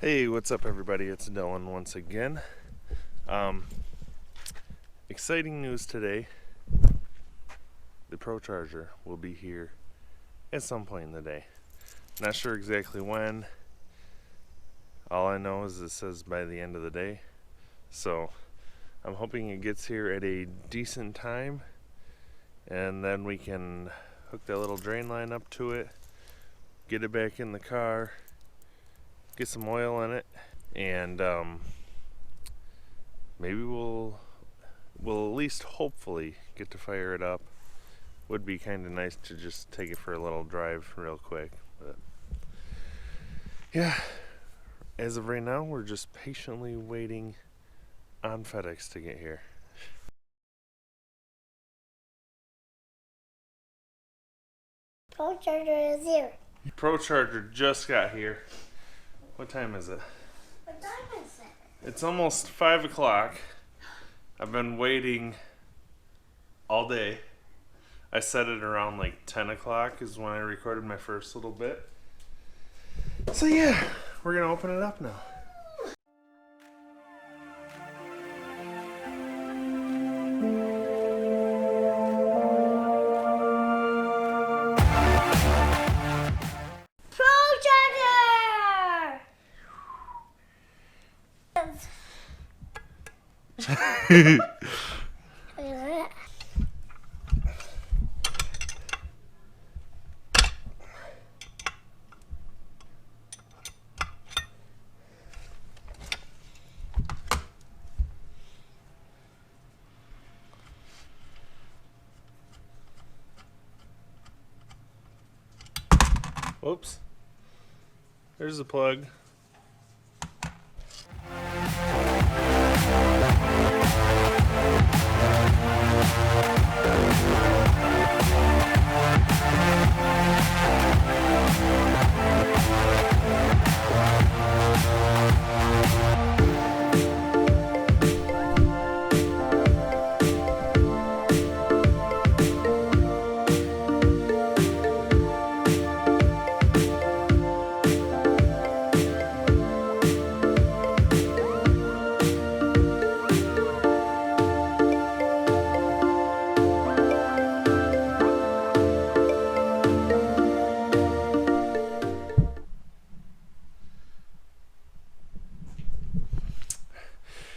Hey, what's up everybody? It's Dylan once again. Um, Exciting news today. The procharger will be here at some point in the day. Not sure exactly when. All I know is it says by the end of the day. So I'm hoping it gets here at a decent time, and then we can hook that little drain line up to it, get it back in the car, get some oil in it, and maybe we'll at least hopefully get to fire it up. Would be kind of nice to just take it for a little drive real quick, but yeah, as of right now we're just patiently waiting on FedEx to get here. Procharger is here. Procharger just got here. What time is it? What time is it? It's almost 5 o'clock. I've been waiting all day. I set it around like 10 o'clock is when I recorded my first little bit. So yeah, we're gonna open it up now. Procharger! Whoops. There's the plug.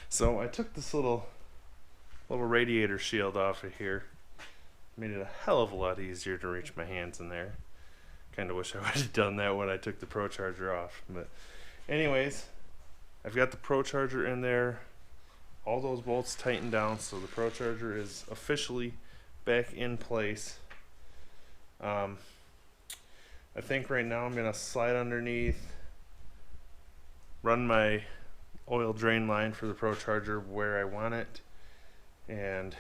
So I took this little radiator shield off of here. Made it a hell of a lot easier to reach my hands in there. Kind of wish I would have done that when I took the procharger off. But anyways, I've got the procharger in there. All those bolts tightened down, so the procharger is officially back in place. I think right now I'm gonna slide underneath, run my oil drain line for the procharger where I want it, and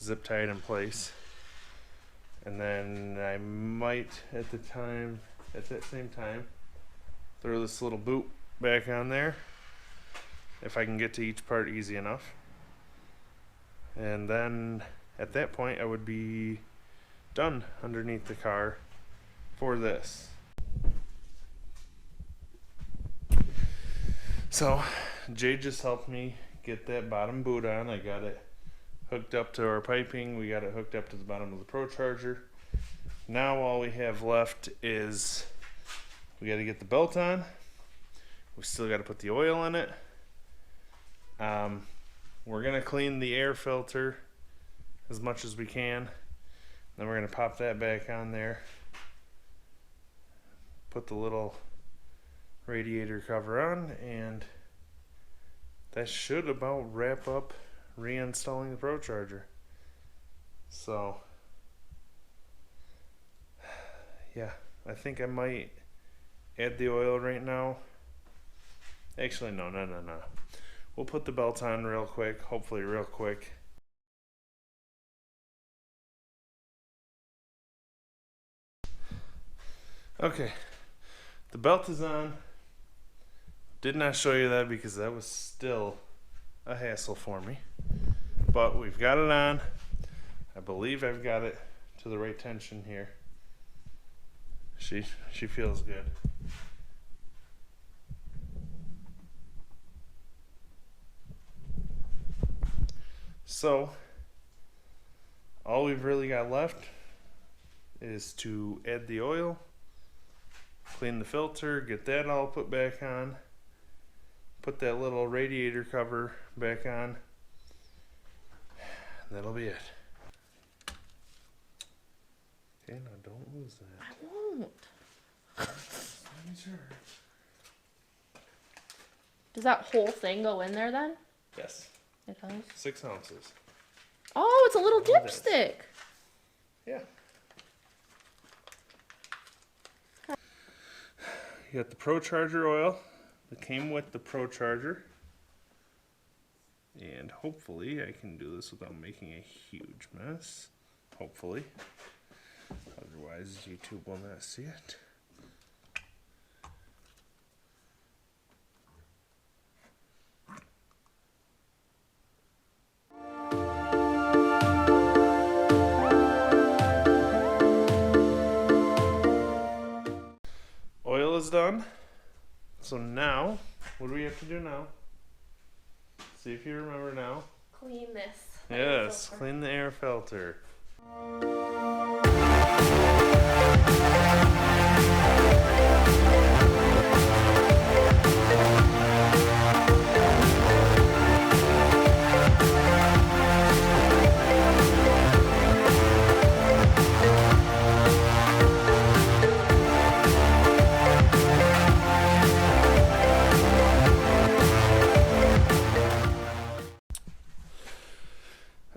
zip tie it in place. And then I might at that same time throw this little boot back on there if I can get to each part easy enough. And then at that point I would be done underneath the car for this. So Jade just helped me get that bottom boot on. I got it hooked up to our piping. We got it hooked up to the bottom of the procharger. Now all we have left is we got to get the belt on. We still got to put the oil in it. We're gonna clean the air filter as much as we can. Then we're gonna pop that back on there. Put the little radiator cover on, and that should about wrap up reinstalling the procharger. So yeah, I think I might add the oil right now. Actually, no. We'll put the belt on real quick, hopefully real quick. Okay, the belt is on. Did not show you that because that was still a hassle for me. But we've got it on. I believe I've got it to the right tension here. She feels good. So all we've really got left is to add the oil, clean the filter, get that all put back on, put that little radiator cover back on. That'll be it. Okay, now don't lose that. I won't. Just making sure. Does that whole thing go in there then? Yes, It does. 6 ounces. Oh, it's a little All this. dipstick. Yeah. You got the procharger oil that came with the procharger. And hopefully I can do this without making a huge mess. Hopefully. Otherwise YouTube will not see it. Oil is done. So now, what do we have to do now? See if you remember now. Clean this. Yes, clean the air filter.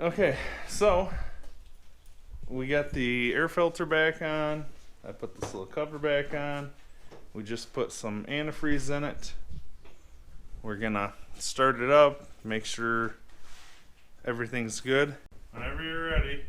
Okay, so we got the air filter back on. I put this little cover back on. We just put some antifreeze in it. We're gonna start it up, make sure everything's good. Whenever you're ready.